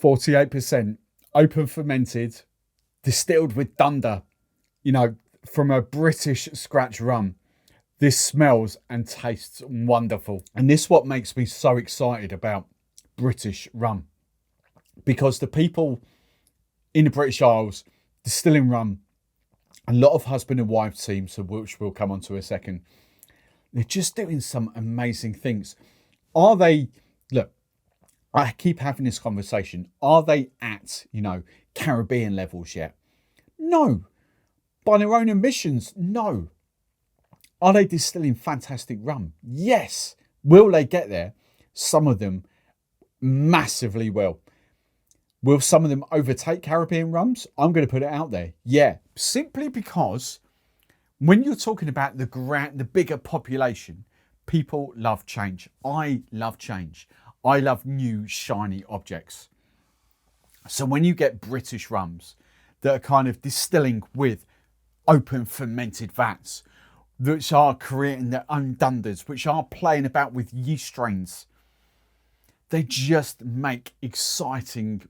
48% open fermented, distilled with dunder, you know, from a British scratch rum. This smells and tastes wonderful. And this is what makes me so excited about British rum, because the people in the British Isles distilling rum, a lot of husband and wife teams, which we'll come on to in a second, they're just doing some amazing things. Are they, look, I keep having this conversation, are they at, you know, Caribbean levels yet? No. By their own admissions, no. Are they distilling fantastic rum? Yes. Will they get there? Some of them massively will. Will some of them overtake Caribbean rums? I'm going to put it out there. Yeah, simply because when you're talking about the bigger population, people love change. I love change. I love new shiny objects. So when you get British rums that are kind of distilling with open fermented vats, which are creating their own dunders, which are playing about with yeast strains, they just make exciting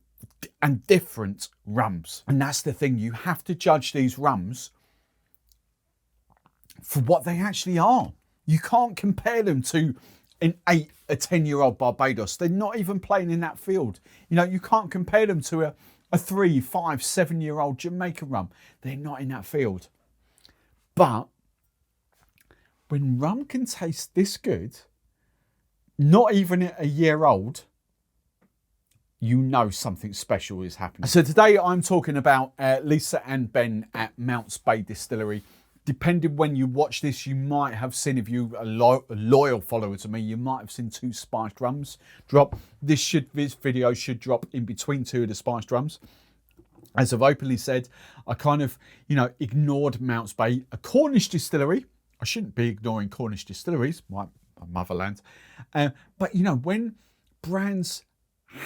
and different rums. And that's the thing, you have to judge these rums for what they actually are. You can't compare them to an 10-year-old Barbados. They're not even playing in that field. You know, you can't compare them to a 3, 5, 7-year-old Jamaica rum. They're not in that field. But when rum can taste this good, not even a year old, you know something special is happening. So today I'm talking about Lisa and Ben at Mounts Bay Distillery. Depending when you watch this, you might have seen, if you are a loyal follower to me, you might have seen 2 spiced rums drop. This video should drop in between 2 of the spiced rums. As I've openly said, I kind of, you know, ignored Mounts Bay, a Cornish distillery. I shouldn't be ignoring Cornish distilleries, my motherland. But, you know, when brands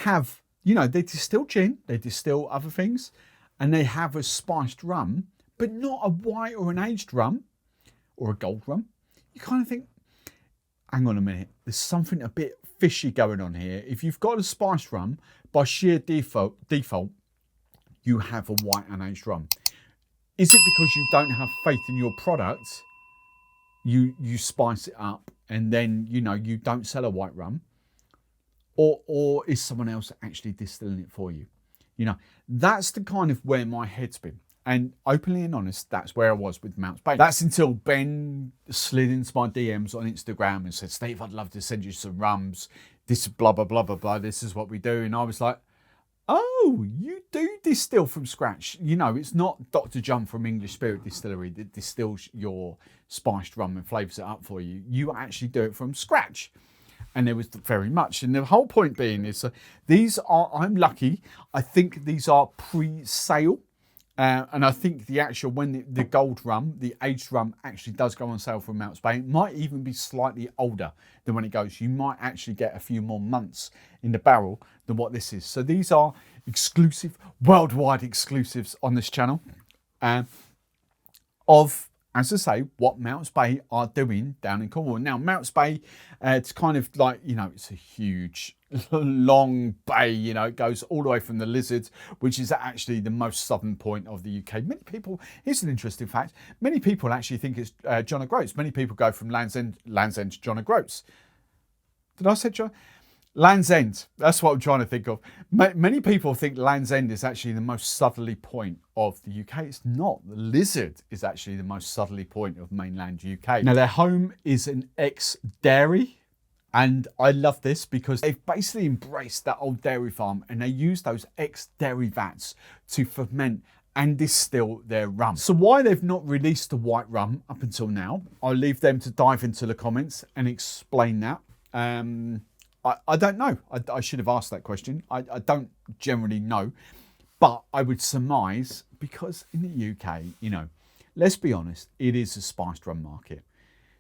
have, you know, they distill gin, they distill other things, and they have a spiced rum, but not a white or an aged rum or a gold rum, you kind of think, hang on a minute, there's something a bit fishy going on here. If you've got a spiced rum, by sheer default, you have a white and aged rum. Is it because you don't have faith in your product? You spice it up and then, you know, you don't sell a white rum? Or is someone else actually distilling it for you? You know, that's the kind of where my head's been. And openly and honest, that's where I was with Mounts Bay. That's until Ben slid into my DMs on Instagram and said, Steve, I'd love to send you some rums. This blah, blah, blah, blah, blah. This is what we do. And I was like, oh, you do distill from scratch. You know, it's not Dr. John from English Spirit Distillery that distills your spiced rum and flavours it up for you. You actually do it from scratch. And there was very much. And the whole point being is these are, I'm lucky, I think these are pre-sale. And I think the actual, when the gold rum, the aged rum actually does go on sale from Mounts Bay, it might even be slightly older than when it goes. You might actually get a few more months in the barrel than what this is. So these are exclusive, worldwide exclusives on this channel of, as I say, what Mounts Bay are doing down in Cornwall. Now, Mounts Bay, it's kind of like, you know, it's a huge, long bay, you know, it goes all the way from the Lizard, which is actually the most southern point of the UK. Many people, here's an interesting fact, many people actually think it's John O'Groats. Many people go from Land's End to John O'Groats. Did I say John? Land's End, that's what I'm trying to think of. Many people think Land's End is actually the most southerly point of the UK. It's not. The Lizard is actually the most southerly point of mainland UK. Now, their home is an ex-dairy, and I love this because they've basically embraced that old dairy farm and they use those ex-dairy vats to ferment and distill their rum. So why they've not released the white rum up until now, I'll leave them to dive into the comments and explain that. I don't know. I should have asked that question. I don't generally know, but I would surmise, because in the UK, you know, let's be honest, it is a spiced rum market.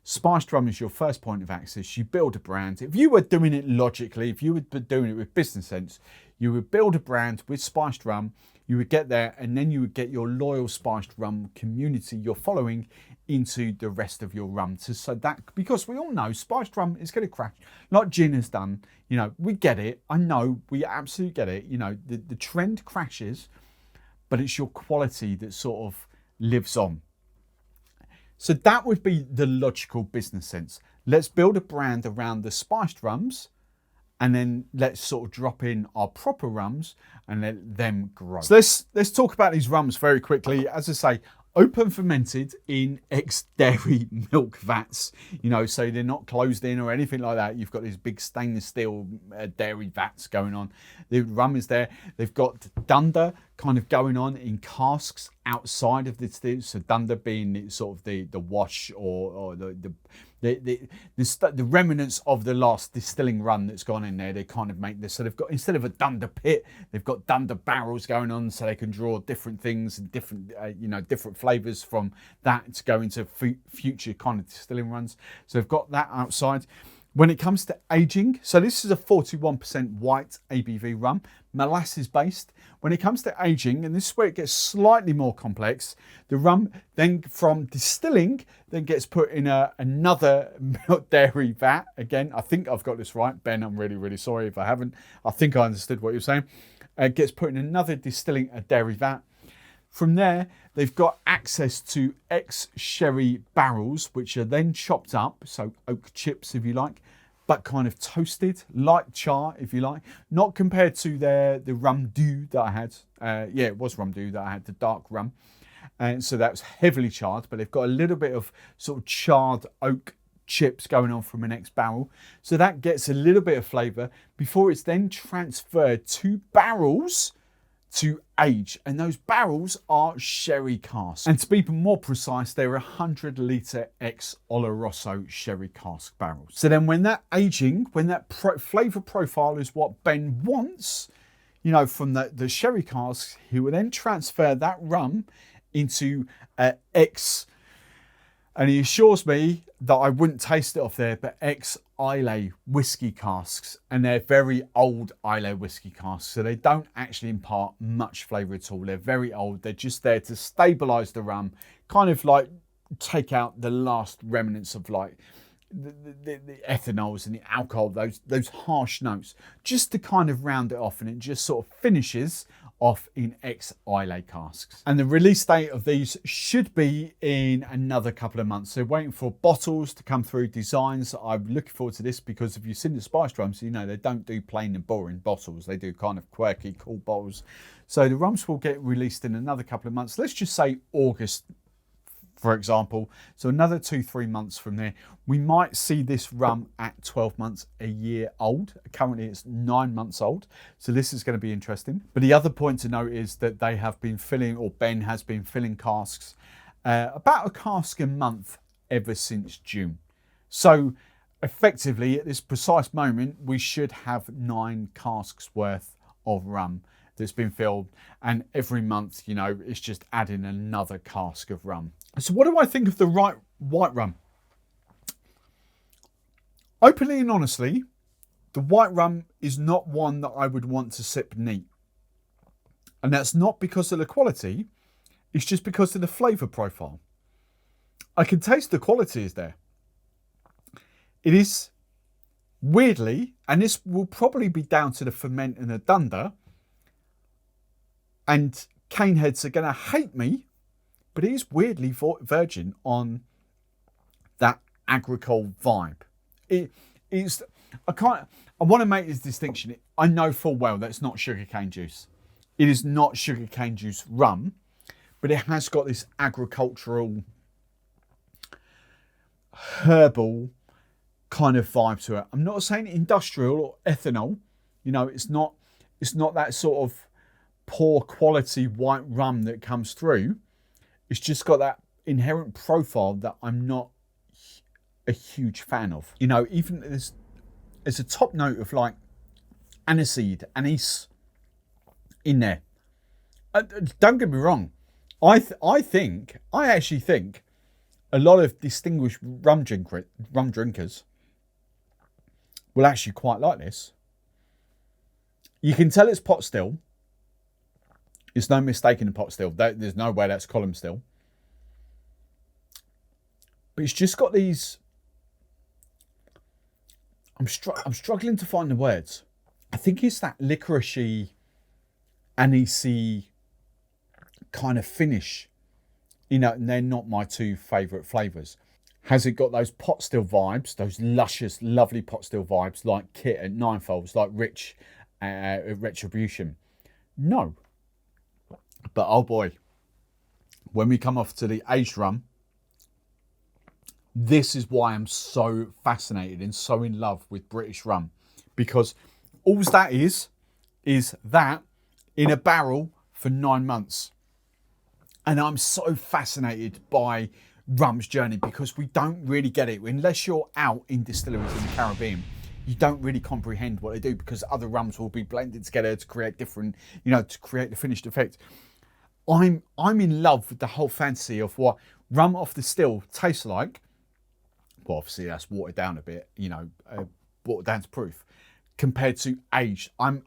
Spiced rum is your first point of access. You build a brand. If you were doing it logically, if you were doing it with business sense, you would build a brand with spiced rum, you would get there, and then you would get your loyal spiced rum community, your following into the rest of your rum. So that, because we all know spiced rum is going to crash, like gin has done. You know, we get it. I know, we absolutely get it. You know, the trend crashes, but it's your quality that sort of lives on. So that would be the logical business sense. Let's build a brand around the spiced rums, and then let's sort of drop in our proper rums and let them grow. So let's talk about these rums very quickly. As I say, open fermented in ex-dairy milk vats, you know, so they're not closed in or anything like that. You've got these big stainless steel dairy vats going on. The rum is there. They've got dunder kind of going on in casks outside of this. So dunder being sort of the wash or the remnants of the last distilling run that's gone in there. They kind of make this, so they've got, instead of a dunder pit, they've got dunder barrels going on, so they can draw different things and different you know, different flavors from that to go into future kind of distilling runs. So they've got that outside. When it comes to aging, so this is a 41% white ABV rum, molasses based. When it comes to aging, and this is where it gets slightly more complex, the rum then from distilling then gets put in another milk dairy vat. Again, I think I've got this right. Ben, I'm really, really sorry if I haven't. I think I understood what you're saying. It gets put in another distilling dairy vat. From there, they've got access to ex-sherry barrels, which are then chopped up, so oak chips, if you like, but kind of toasted, like char, if you like. Not compared to the rum doux that I had. Yeah, it was rum doux that I had, the dark rum. And so that was heavily charred, but they've got a little bit of sort of charred oak chips going on from an ex-barrel. So that gets a little bit of flavour before it's then transferred to barrels to age, and those barrels are sherry casks. And to be more precise, they're 100 litre ex-Oloroso sherry cask barrels. So then when that aging, when that flavour profile is what Ben wants, you know, from the sherry casks, he will then transfer that rum into ex, and he assures me that I wouldn't taste it off there, but ex-Islay whiskey casks, and they're very old Islay whiskey casks, so they don't actually impart much flavour at all. They're very old. They're just there to stabilise the rum, kind of like take out the last remnants of like the ethanols and the alcohol, those harsh notes, just to kind of round it off, and it just sort of finishes off in ex-Islay casks. And the release date of these should be in another couple of months. So waiting for bottles to come through, designs. I'm looking forward to this because if you've seen the spiced rums, you know they don't do plain and boring bottles. They do kind of quirky, cool bottles. So the rums will get released in another couple of months. Let's just say August, for example. So another 2-3 months from there, we might see this rum at 12 months, a year old. Currently it's 9 months old. So this is going to be interesting. But the other point to note is that they have been filling, or Ben has been filling casks, about a cask a month ever since June. So effectively at this precise moment, we should have 9 casks worth of rum that's been filled, and every month, you know, it's just adding another cask of rum. So what do I think of the white rum? Openly and honestly, the white rum is not one that I would want to sip neat. And that's not because of the quality, it's just because of the flavour profile. I can taste the quality is there. It is weirdly, and this will probably be down to the ferment and the dunder, and cane heads are going to hate me, but it is weirdly virgin on that agricole vibe. It is, I want to make this distinction. I know full well that it's not sugarcane juice. It is not sugarcane juice rum, but it has got this agricultural, herbal kind of vibe to it. I'm not saying industrial or ethanol. You know, it's not that sort of poor quality white rum that comes through. It's just got that inherent profile that I'm not a huge fan of. You know, even there's a top note of like aniseed, anise in there. Don't get me wrong. I actually think a lot of distinguished rum drinkers will actually quite like this. You can tell it's pot still. There's no mistake in the pot still. There's no way that's column still. But it's just got these, I'm struggling to find the words. I think it's that licoricey, anisey kind of finish. You know, and they're not my two favourite flavours. Has it got those pot still vibes, those luscious, lovely pot still vibes like Kit at Ninefolds, like Rich Retribution? No. But oh boy, when we come off to the aged rum, this is why I'm so fascinated and so in love with British rum. Because all that is that in a barrel for 9 months. And I'm so fascinated by rum's journey because we don't really get it. Unless you're out in distilleries in the Caribbean, you don't really comprehend what they do because other rums will be blended together to create different, you know, to create the finished effect. I'm in love with the whole fantasy of what rum off the still tastes like. Well, obviously that's watered down a bit, you know, watered down to proof compared to aged. I'm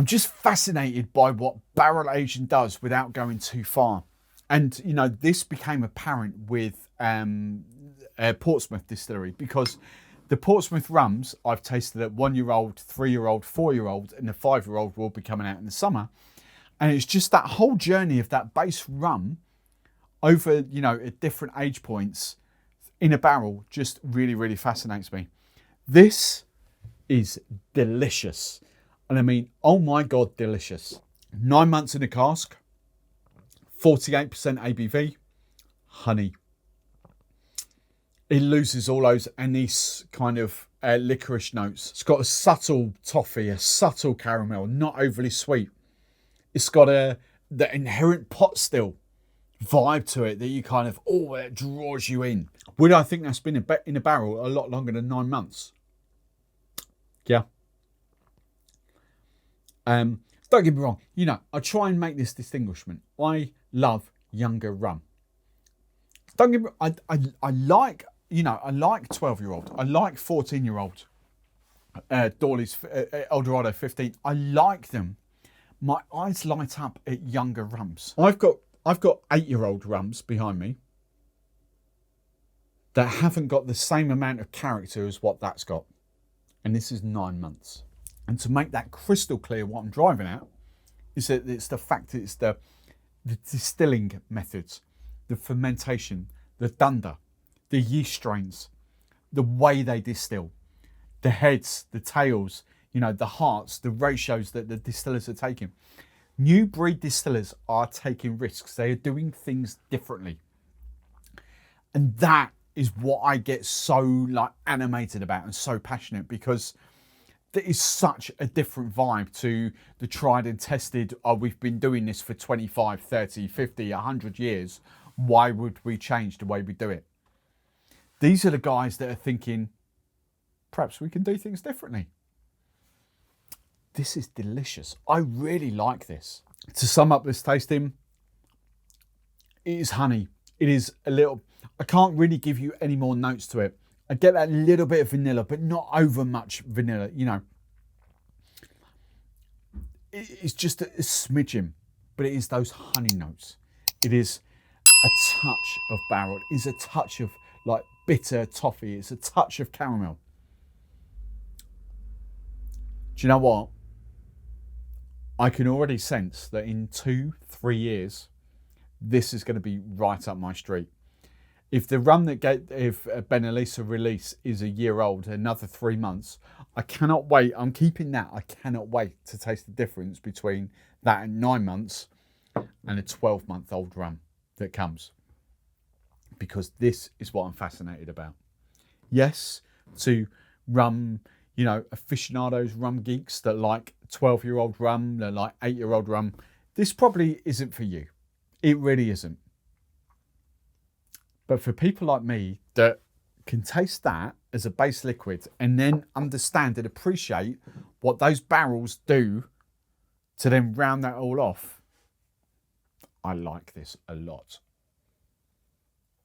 just fascinated by what barrel aging does without going too far. And, you know, this became apparent with Portsmouth Distillery because the Portsmouth rums I've tasted at 1-year-old, 3-year-old, 4-year-old, and the 5-year-old will be coming out in the summer. And it's just that whole journey of that base rum over, you know, at different age points in a barrel just really, really fascinates me. This is delicious. And I mean, oh my God, delicious. 9 months in a cask, 48% ABV, honey. It loses all those anise kind of licorice notes. It's got a subtle toffee, a subtle caramel, not overly sweet. It's got the inherent pot still vibe to it that you kind of, oh, it draws you in. Would I think that's been in a barrel a lot longer than 9 months? Yeah. Don't get me wrong, you know, I try and make this distinguishment. I love younger rum. Don't get me wrong, I like, you know, I like 12-year-old. I like 14-year-old. Dawley's Eldorado 15. I like them. My eyes light up at younger rums. I've got 8-year-old rums behind me that haven't got the same amount of character as what that's got. And this is 9 months. And to make that crystal clear, what I'm driving at is that it's the fact that it's the distilling methods, the fermentation, the dunder, the yeast strains, the way they distill, the heads, the tails, you know, the hearts, the ratios that the distillers are taking. New breed distillers are taking risks. They are doing things differently. And that is what I get so like animated about and so passionate because there is such a different vibe to the tried and tested, oh, we've been doing this for 25, 30, 50, 100 years. Why would we change the way we do it? These are the guys that are thinking, perhaps we can do things differently. This is delicious. I really like this. To sum up this tasting, it is honey. It is a little, I can't really give you any more notes to it. I get that little bit of vanilla, but not over much vanilla, you know. It's just a smidgen, but it is those honey notes. It is a touch of barrel. It is a touch of like bitter toffee. It's a touch of caramel. Do you know what? I can already sense that in 2-3 years, this is going to be right up my street. If the rum that if Benelisa release is a year old, another 3 months, I cannot wait. I'm keeping that. I cannot wait to taste the difference between that at 9 months and a 12-month-old rum that comes. Because this is what I'm fascinated about. Yes, to rum, you know, aficionados, rum geeks that like 12-year-old rum, that like 8-year-old rum, this probably isn't for you. It really isn't. But for people like me that can taste that as a base liquid and then understand and appreciate what those barrels do to then round that all off, I like this a lot.